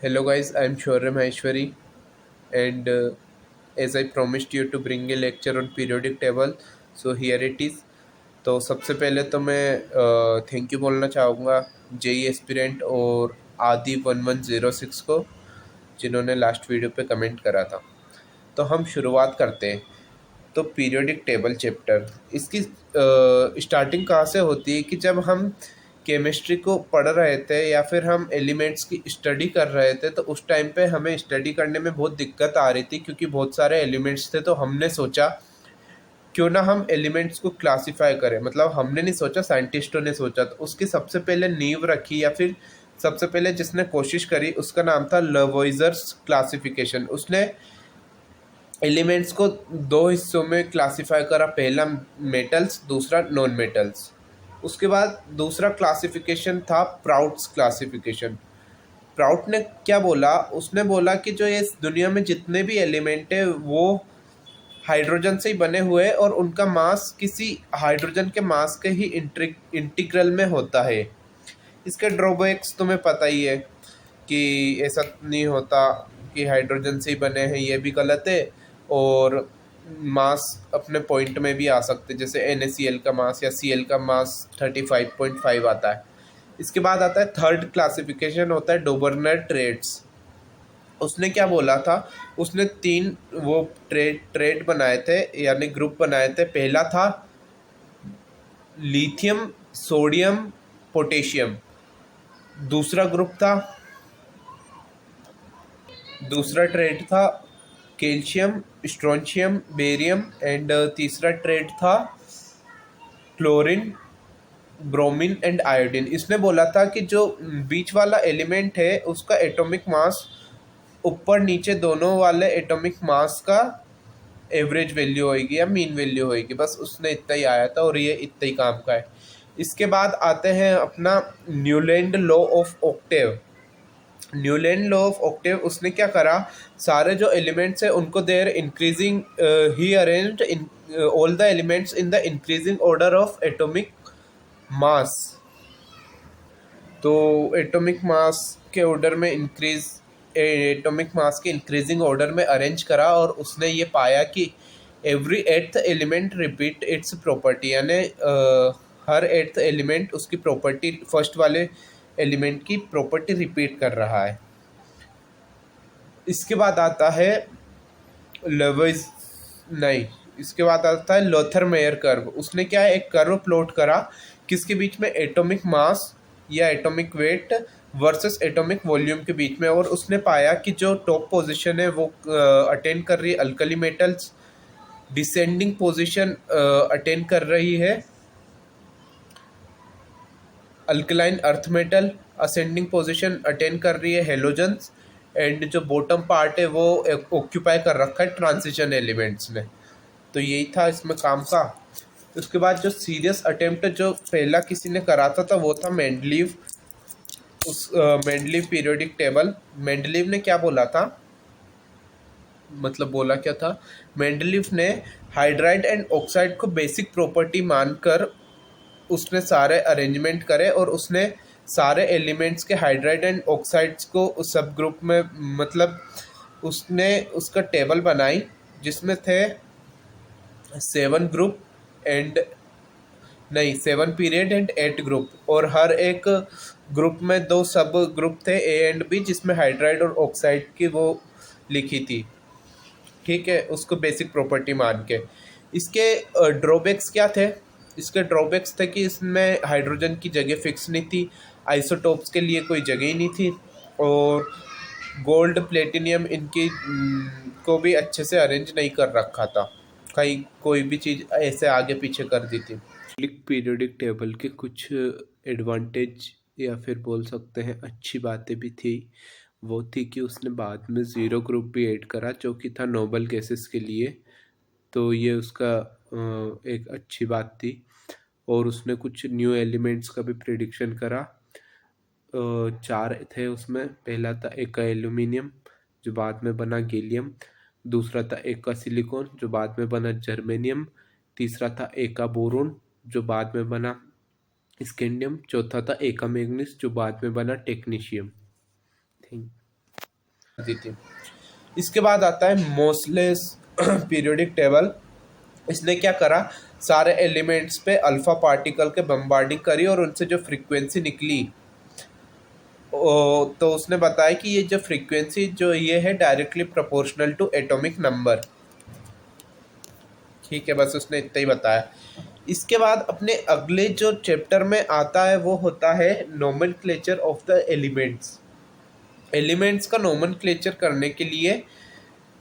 Hello guys, I am Shaurya Maheshwari and as I promised you to bring a lecture on periodic table, so here it is. तो सबसे पहले तो मैं thank you बोलना चाहूँगा JEE aspirant और आदि 1106 को जिन्होंने लास्ट वीडियो पे कमेंट करा था। तो हम शुरुआत करते हैं। तो पीरियोडिक टेबल चैप्टर इसकी स्टार्टिंग कहाँ से होती है कि जब हम केमिस्ट्री को पढ़ रहे थे या फिर हम एलिमेंट्स की स्टडी कर रहे थे तो उस टाइम पे हमें स्टडी करने में बहुत दिक्कत आ रही थी क्योंकि बहुत सारे एलिमेंट्स थे। तो हमने सोचा क्यों ना हम एलिमेंट्स को क्लासिफाई करें, मतलब हमने नहीं सोचा, साइंटिस्टों ने सोचा। तो उसकी सबसे पहले नींव रखी या फिर सबसे पहले जिसने कोशिश करी उसका नाम था लवोइजर्स क्लासिफिकेशन। उसने एलिमेंट्स को दो हिस्सों में क्लासिफाई करा, पहला मेटल्स, दूसरा नॉन मेटल्स। उसके बाद दूसरा क्लासिफिकेशन था प्राउट्स क्लासिफिकेशन। प्राउट ने क्या बोला, उसने बोला कि जो ये दुनिया में जितने भी एलिमेंट है वो हाइड्रोजन से ही बने हुए हैं और उनका मास किसी हाइड्रोजन के मास के ही इंटीग्रल में होता है। इसके ड्रॉबैक्स तुम्हें पता ही है कि ऐसा नहीं होता कि हाइड्रोजन से ही बने हैं, ये भी गलत है। और मास अपने पॉइंट में भी आ सकते, जैसे NaCl का मास या Cl का मास 35.5 आता है। इसके बाद आता है थर्ड क्लासिफिकेशन, होता है डोबरनर ट्रेड्स। उसने क्या बोला था, उसने तीन वो ट्रेड बनाए थे यानी ग्रुप बनाए थे। पहला था लिथियम, सोडियम, पोटेशियम। दूसरा ग्रुप था, दूसरा ट्रेड था कैल्शियम, स्ट्रोंशियम, बेरियम एंड तीसरा ट्रेड था क्लोरीन, ब्रोमीन एंड आयोडीन। इसने बोला था कि जो बीच वाला एलिमेंट है उसका एटॉमिक मास ऊपर नीचे दोनों वाले एटॉमिक मास का एवरेज वैल्यू होएगी या मीन वैल्यू होएगी। बस उसने इतना ही आया था और ये इतना ही काम का है। इसके बाद आते हैं अपना Newland law of octave. Newland law of octave उसने क्या करा, सारे जो एलिमेंट्स है उनको देर इंक्रीजिंग ही arranged in all the elements in the increasing order of atomic mass. तो एटॉमिक मास के ऑर्डर में एटॉमिक मास के इंक्रीजिंग ऑर्डर में अरेंज करा और उसने ये पाया कि every eighth element repeat it's property, यानी हर एट्थ एलिमेंट उसकी प्रॉपर्टी, फर्स्ट वाले एलिमेंट की प्रॉपर्टी रिपीट कर रहा है। इसके बाद आता है लेविस, नहीं, इसके बाद आता है लोथर मेयर कर्व। उसने क्या है, एक कर्व प्लॉट करा किसके बीच में, एटॉमिक मास या atomic weight versus atomic volume के बीच में। और उसने पाया कि जो टॉप पोजीशन है वो अटेन कर रही है alkali metals, descending position attain कर रही है alkaline earth metal, ascending position attain कर रही है हेलोजन्स एंड जो बॉटम पार्ट है वो ऑक्यूपाई कर रखा है ट्रांजिशन एलिमेंट्स ने। तो यही था इसमें काम का। उसके बाद जो सीरियस अटेम्प्ट जो पहला किसी ने करा था वो था मेंडलीव। उस मेंडलीव पीरियोडिक टेबल, मेंडलीव ने क्या बोला था, मतलब बोला क्या था, मेंडलीव ने हाइड्राइड एंड ऑक्साइड को बेसिक प्रॉपर्टी मानकर उसने सारे अरेंजमेंट करे और उसने सारे एलिमेंट्स के हाइड्राइड एंड ऑक्साइड्स को उस सब ग्रुप में, मतलब उसने उसका टेबल बनाई जिसमें थे 7 ग्रुप एंड नहीं 7 पीरियड एंड 8 ग्रुप, और हर एक ग्रुप में 2 सब ग्रुप थे A एंड B जिसमें हाइड्राइड और ऑक्साइड की वो लिखी थी। ठीक है, उसको बेसिक प्रॉपर्टी मान के। इसके ड्रॉबैक्स क्या थे, इसके ड्रॉबैक्स थे कि इसमें हाइड्रोजन की जगह फिक्स नहीं थी, आइसोटोप्स के लिए कोई जगह ही नहीं थी, और गोल्ड प्लेटिनियम इनकी को भी अच्छे से अरेंज नहीं कर रखा था, कहीं कोई भी चीज़ ऐसे आगे पीछे कर दी थी। पीरियोडिक टेबल के कुछ एडवांटेज या फिर बोल सकते हैं अच्छी बातें भी थी। वो थी कि उसने बाद में ज़ीरो ग्रुप भी ऐड करा जो कि था नोबल गैसेस के लिए, तो ये उसका एक अच्छी बात थी। और उसने कुछ न्यू एलिमेंट्स का भी प्रिडिक्शन करा। 4 थे उसमें, पहला था एका एल्यूमिनियम जो बाद में बना गैलियम, दूसरा था एका सिलिकॉन जो बाद में बना जर्मेनियम, तीसरा था एका बोरोन जो बाद में बना स्कैंडियम, चौथा था एका मैग्नीस जो बाद में बना टेक्नीशियम। थैंक दी थी। इसके बाद आता है मोसलेस पीरियोडिक टेबल। इसने क्या करा, सारे एलिमेंट्स पे अल्फा पार्टिकल के बम्बार्डिंग करी और उनसे जो फ्रीक्वेंसी निकली तो उसने बताया कि ये जो फ्रीक्वेंसी जो ये है directly proportional to atomic number. ठीक है, बस उसने इतना ही बताया। इसके बाद अपने अगले जो चैप्टर में आता है वो होता है nomenclature of the elements. Elements का नोमेनक्लेचर करने के लिए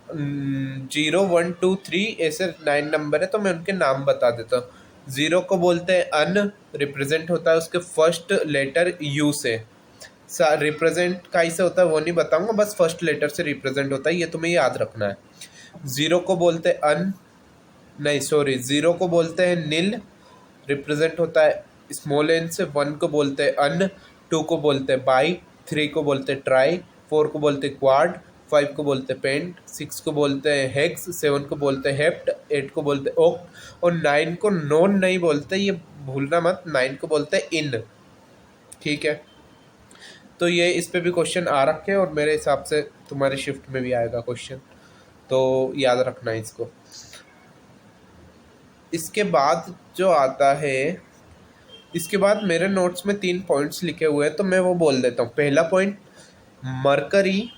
0 1 2 3 ऐसे 9 नंबर है, तो मैं उनके नाम बता देता हूँ। 0 को बोलते हैं अन, रिप्रेजेंट होता है उसके फर्स्ट लेटर यू से। रिप्रेजेंट कैसे होता है वो नहीं बताऊंगा, बस फर्स्ट लेटर से रिप्रेजेंट होता है, ये तुम्हें याद रखना है। 0 को बोलते हैं अन, नहीं सॉरी, 0 को बोलते हैं नील, रिप्रेजेंट होता है स्मॉल एन से। 1 को बोलते हैं अन, 2 को बोलते हैं बाई, 3 को बोलते हैं ट्राई, 4 को बोलते हैं क्वाड, 5 को बोलते हैं पेंट, 6 को बोलते हैं हेक्स, 7 को बोलते हैं हेप्ट, 8 को बोलते हैं ओक्ट और 9 को नॉन नहीं बोलते, ये भूलना मत, 9 को बोलते हैं इन। ठीक है, तो ये इस पे भी क्वेश्चन आ रखे हैं और मेरे हिसाब से तुम्हारे शिफ्ट में भी आएगा क्वेश्चन, तो याद रखना है इसको। इसके बाद जो आता है, इसके बाद मेरे नोट्स में 3 पॉइंट्स लिखे हुए हैं तो मैं वो बोल देता हूँ। पहला point, mercury,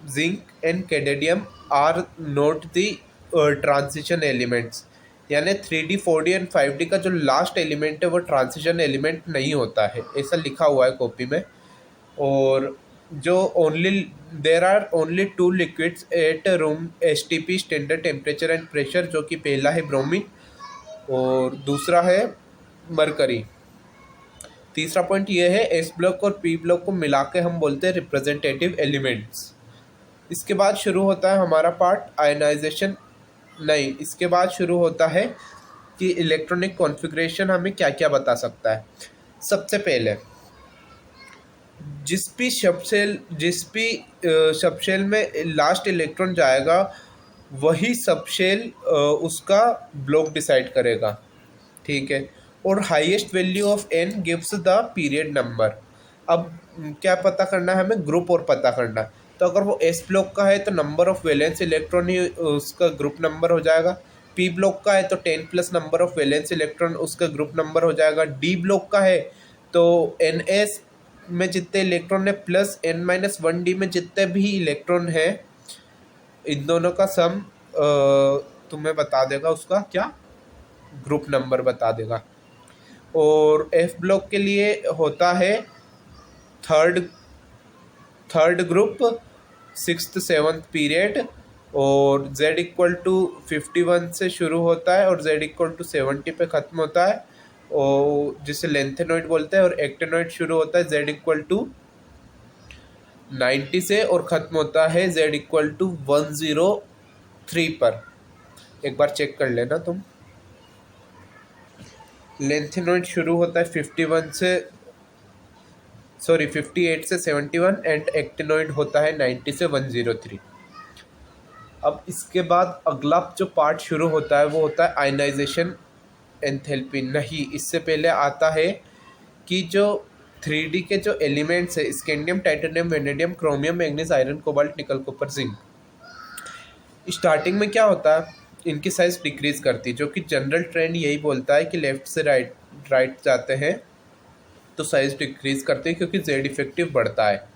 zinc and cadmium are not the transition elements, यानी 3D 4D एंड 5D का जो लास्ट एलिमेंट है वो ट्रांजिशन एलिमेंट नहीं होता है, ऐसा लिखा हुआ है कॉपी में। और जो only there are only 2 liquids at room STP standard temperature and pressure, जो कि पहला है ब्रोमीन और दूसरा है मरकरी। तीसरा पॉइंट ये है, एस ब्लॉक और पी ब्लॉक को मिला के हम बोलते हैं रिप्रेजेंटेटिव एलिमेंट्स। इसके बाद शुरू होता है हमारा पार्ट आयनाइजेशन, नहीं इसके बाद शुरू होता है कि इलेक्ट्रॉनिक कॉन्फ़िगरेशन हमें क्या क्या बता सकता है। सबसे पहले जिस भी सबशेल में लास्ट इलेक्ट्रॉन जाएगा वही सबशेल उसका ब्लॉक डिसाइड करेगा। ठीक है, और highest value of n gives the period number. अब क्या पता करना है हमें, ग्रुप और पता करना है। तो अगर वो s ब्लॉक का है तो नंबर ऑफ वैलेंस इलेक्ट्रॉन ही उसका ग्रुप नंबर हो जाएगा। p ब्लॉक का है तो 10 plus number of valence electron उसका ग्रुप नंबर हो जाएगा। d ब्लॉक का है तो ns में जितने इलेक्ट्रॉन है प्लस n-1d में जितने भी इलेक्ट्रॉन है, इन दोनों का सम तुम्हें बता देगा उसका क्या, ग्रुप नंबर बता देगा। और एफ ब्लॉक के लिए होता है third group, 6th 7th period, और z इक्वल टू 51 से शुरू होता है और z इक्वल टू 70 पे ख़त्म होता है, और जिसे लेंथेनॉइड बोलते हैं। और एक्टेनॉइड शुरू होता है z इक्वल टू 90 से और ख़त्म होता है z इक्वल टू 103 पर। एक बार चेक कर लेना तुम। लेंथेनॉइड शुरू होता है 58 से 58 से 71 एंड एक्टिनॉइड होता है 90 से 103। अब इसके बाद अगला जो पार्ट शुरू होता है वो होता है आयनाइजेशन एंथैल्पी। नहीं, इससे पहले आता है कि जो 3D के जो एलिमेंट्स है, scandium, titanium, vanadium, chromium, manganese, iron, cobalt, निकल, कॉपर, जिंक, स्टार्टिंग में क्या होता है, इनकी साइज डिक्रीज करती है, जो कि जनरल ट्रेंड यही बोलता है कि लेफ्ट से राइट जाते हैं तो साइज डिक्रीज करते हैं क्योंकि जेड इफेक्टिव बढ़ता है।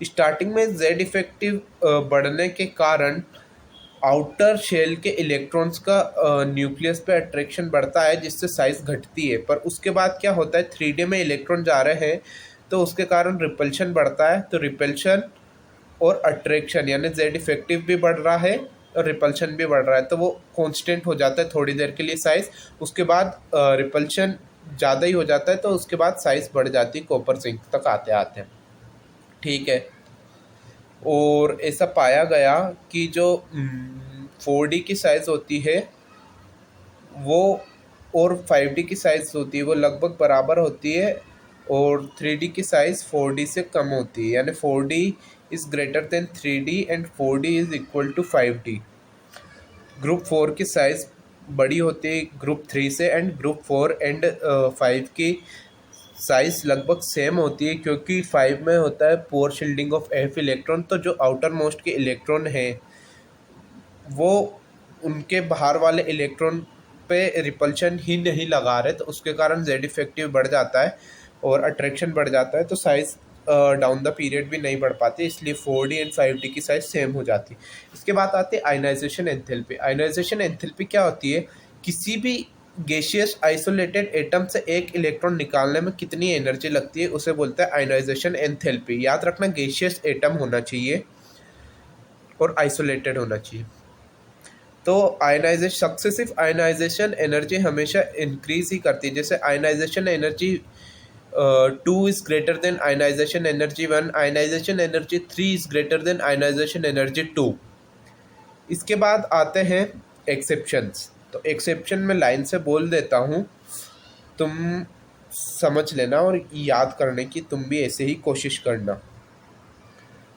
स्टार्टिंग में जेड इफेक्टिव बढ़ने के कारण आउटर शेल के इलेक्ट्रॉन्स का न्यूक्लियस पे अट्रैक्शन बढ़ता है जिससे साइज घटती है। पर उसके बाद क्या होता है, 3D में इलेक्ट्रॉन जा रहे हैं तो उसके कारण रिपल्शन बढ़ता है। तो रिपल्शन और अट्रैक्शन यानी जेड इफेक्टिव भी बढ़ रहा है और रिपल्शन भी बढ़ रहा है, तो वो कांस्टेंट हो जाता है थोड़ी देर के लिए साइज। उसके बाद रिपल्शन ज़्यादा ही हो जाता है तो उसके बाद साइज बढ़ जाती है कॉपर जिंक तक आते आते। ठीक है, और ऐसा पाया गया कि जो 4D की साइज़ होती है वो और 5D की साइज़ होती है वो लगभग बराबर होती है, और 3D की साइज़ 4D से कम होती है, यानी 4D is greater than 3D and 4D is equal to 5D। Group 4 की साइज़ बड़ी होती है ग्रुप 3 से, एंड ग्रुप 4 एंड 5 की साइज लगभग सेम होती है, क्योंकि 5 में होता है पोर शील्डिंग ऑफ एफ इलेक्ट्रॉन। तो जो आउटर मोस्ट के इलेक्ट्रॉन हैं वो उनके बाहर वाले इलेक्ट्रॉन पे रिपल्शन ही नहीं लगा रहे, तो उसके कारण जेड इफेक्टिव बढ़ जाता है और अट्रैक्शन बढ़ जाता है, तो साइज़ डाउन द पीरियड भी नहीं बढ़ पाती, इसलिए 4D एंड 5D की साइज सेम हो जाती है। इसके बाद आती है आयनाइजेशन एंथैल्पी। आयनाइजेशन एंथैल्पी क्या होती है? किसी भी गैसियस आइसोलेटेड एटम से एक इलेक्ट्रॉन निकालने में कितनी एनर्जी लगती है, उसे बोलते हैं आयनाइजेशन एंथैल्पी। याद रखना, गैसियस एटम होना चाहिए और आइसोलेटेड होना चाहिए। तो आयनाइजेशन, सक्सेसिव आयनाइजेशन एनर्जी हमेशा इंक्रीज ही करती है। जैसे ionization energy 2 is greater than ionization energy 1, ionization energy 3 is greater than ionization energy 2। इसके बाद आते हैं एक्सेप्शंस। तो एक्सेप्शन में लाइन से बोल देता हूँ, तुम समझ लेना और याद करने की तुम भी ऐसे ही कोशिश करना।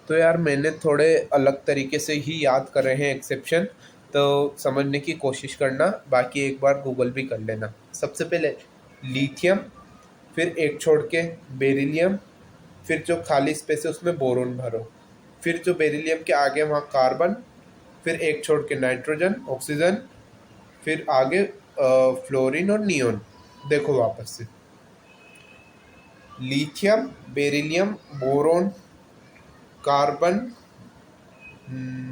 तो यार मैंने थोड़े अलग तरीके से ही याद कर रहे हैं एक्सेप्शन, तो समझने की कोशिश करना, बाकी एक बार गूगल भी कर लेना। सबसे पहले लिथियम, फिर एक छोड़ के बेरिलियम, फिर जो खाली स्पेस है उसमें बोरोन भरो, फिर जो बेरिलियम के आगे वहाँ कार्बन, फिर एक छोड़ के नाइट्रोजन, ऑक्सीजन, फिर आगे फ्लोरीन और नियोन। देखो वापस से, lithium, beryllium, boron, carbon,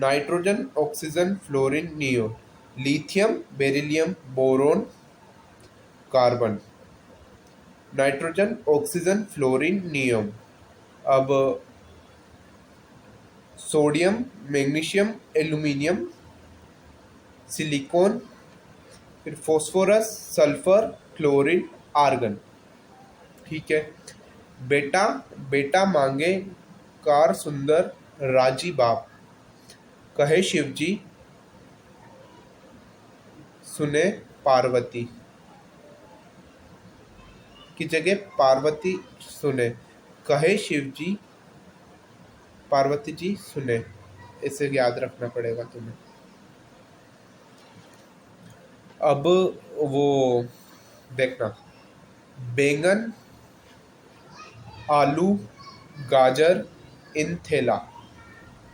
nitrogen, oxygen, fluorine, neon. Lithium, beryllium, boron, carbon, nitrogen, oxygen, fluorine, नियम। अब सोडियम, मैग्नीशियम, एल्यूमिनियम, सिलिकॉन, फिर फॉस्फोरस, सल्फर, क्लोरीन, आर्गन। ठीक है। बेटा बेटा मांगे कार सुंदर राजी बाप, कहे शिवजी सुने पार्वती, की जगह पार्वती सुने, कहे शिवजी पार्वती जी सुने। इसे याद रखना पड़ेगा तुम्हें। अब वो देखना, बैंगन, आलू, गाजर, इन थैला।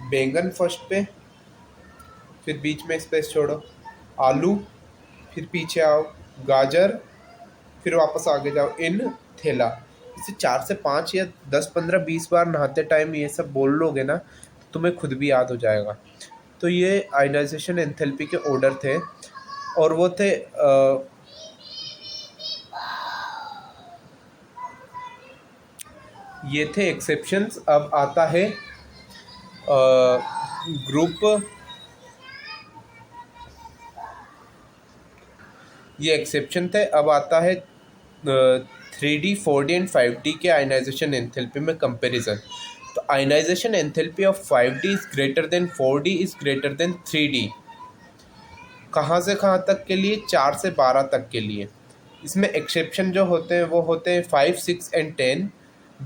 बैंगन फर्स्ट पे, फिर बीच में स्पेस छोड़ो, आलू, फिर पीछे आओ, गाजर, फिर वापस आगे जाओ, इन थैला। इसे 4 से 5 या 10, 15, 20 बार नहाते टाइम ये सब बोल लोगे ना, तो तुम्हें खुद भी याद हो जाएगा। तो ये आयनाइजेशन एंथैल्पी के ऑर्डर थे, और वो थे ये थे एक्सेप्शंस। अब आता है ग्रुप, ये एक्सेप्शन थे। अब आता है 3D, 4D एंड 5D के आयनाइजेशन एंथैल्पी में कंपैरिजन। तो ionization enthalpy of 5D is greater than 4D is greater than 3D। कहाँ से कहाँ तक के लिए? 4 से 12 तक के लिए। इसमें एक्सेप्शन जो होते हैं वो होते हैं 5, 6 एंड 10।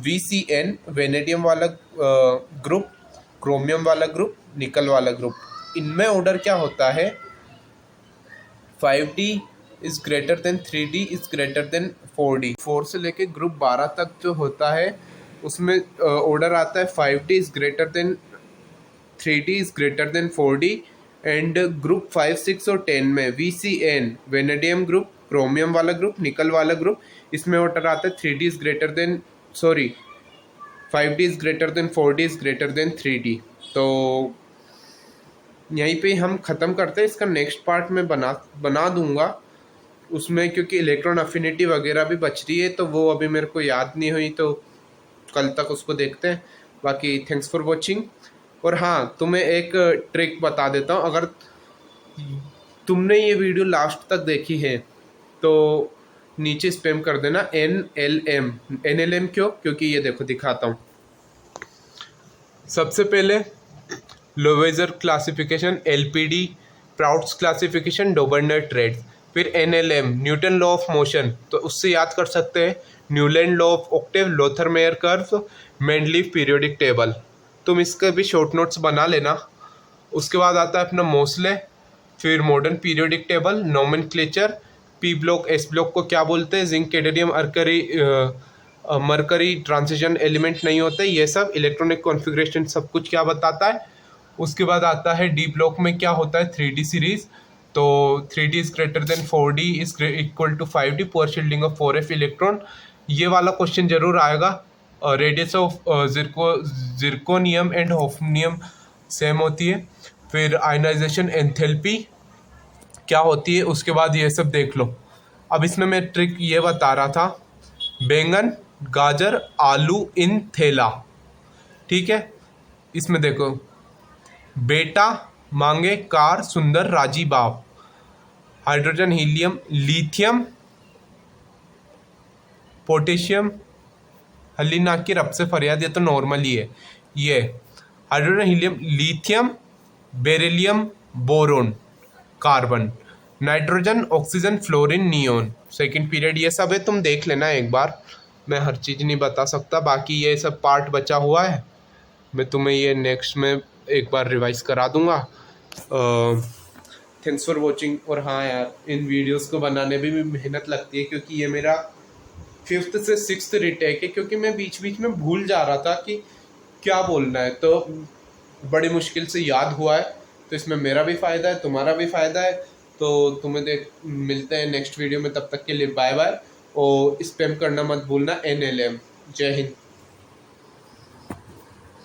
VCN वेनेडियम वाला ग्रुप, क्रोमियम वाला ग्रुप, निकल वाला ग्रुप। इनमें ऑर्डर क्या होता है? 5D is greater than 3D is greater than 4D। 4 से लेके ग्रुप 12 तक जो होता है उसमें ऑर्डर आता है 5D is greater than 3D is greater than 4D। And group 5, 6 और 10 में VCN वेनेडियम ग्रुप, क्रोमियम वाला ग्रुप, निकल वाला ग्रुप, इसमें ऑर्डर आता है 3D is greater then 5D is greater than 4D is greater than 3D। तो यहीं पे हम ख़त्म करते हैं। इसका नेक्स्ट पार्ट में बना दूंगा उसमें, क्योंकि इलेक्ट्रॉन अफिनिटी वगैरह भी बच रही है, तो वो अभी मेरे को याद नहीं हुई, तो कल तक उसको देखते हैं। बाकी थैंक्स फॉर वॉचिंग। और हाँ, तुम्हें एक ट्रिक बता देता हूँ, अगर तुमने ये वीडियो लास्ट तक देखी है तो नीचे स्पैम कर देना NLM। NLM क्यों? क्योंकि ये देखो दिखाता हूँ। सबसे पहले Lavoisier classification, LPD, Prout's classification, Dobereiner triad, फिर NLM Newton law of motion, तो उससे याद कर सकते हैं Newland law of octave, Lothar Meyer curve, Mendeleev periodic table. तुम इसके भी शॉर्ट नोट्स बना लेना। उसके बाद आता है अपना मोस्ले, फिर modern periodic table, nomenclature, P block, S block को क्या बोलते हैं, जिंक, कैडमियम, अर्करी, मरकरी ट्रांजिशन एलिमेंट नहीं होते, ये सब इलेक्ट्रॉनिक कॉन्फ़िगरेशन सब कुछ क्या बताता है। उसके बाद आता है डी ब्लॉक में क्या होता है 3D सीरीज। तो 3D is greater than 4D is equal to 5D, poor shielding of 4f electron. ये वाला क्वेश्चन जरूर आएगा। Radius of zirconium and hafnium same होती है। फिर आयनाइजेशन एंथैल्पी क्या होती है, उसके बाद ये सब देख लो। अब इसमें मैं ट्रिक ये बता रहा था, बैंगन, गाजर, आलू इन थैला, ठीक है। इसमें देखो, बेटा मांगे कार सुंदर राजी बाप, हाइड्रोजन हीलियम लिथियम पोटेशियम, हलीना की रब से फरियाद, ये तो नॉर्मल ही है। ये hydrogen helium lithium beryllium boron carbon, nitrogen oxygen fluorine neon, second period, ये सब है, तुम देख लेना एक बार। मैं हर चीज़ नहीं बता सकता, बाकी ये सब पार्ट बचा हुआ है, मैं तुम्हें ये नेक्स्ट में एक बार रिवाइज करा दूंगा। Thanks for watching. और हाँ यार, इन वीडियोस को बनाने में भी मेहनत लगती है, क्योंकि ये मेरा 5th से 6th रिटेक है, क्योंकि मैं बीच बीच में भूल जा रहा था कि क्या बोलना है, तो बड़ी मुश्किल से याद हुआ है। तो इसमें मेरा भी फ़ायदा है, तुम्हारा भी फ़ायदा है। तो तुम्हें मिलते हैं नेक्स्ट वीडियो में, तब तक के लिए बाय बाय। और स्पैम करना मत भूलना NLM। जय हिंद।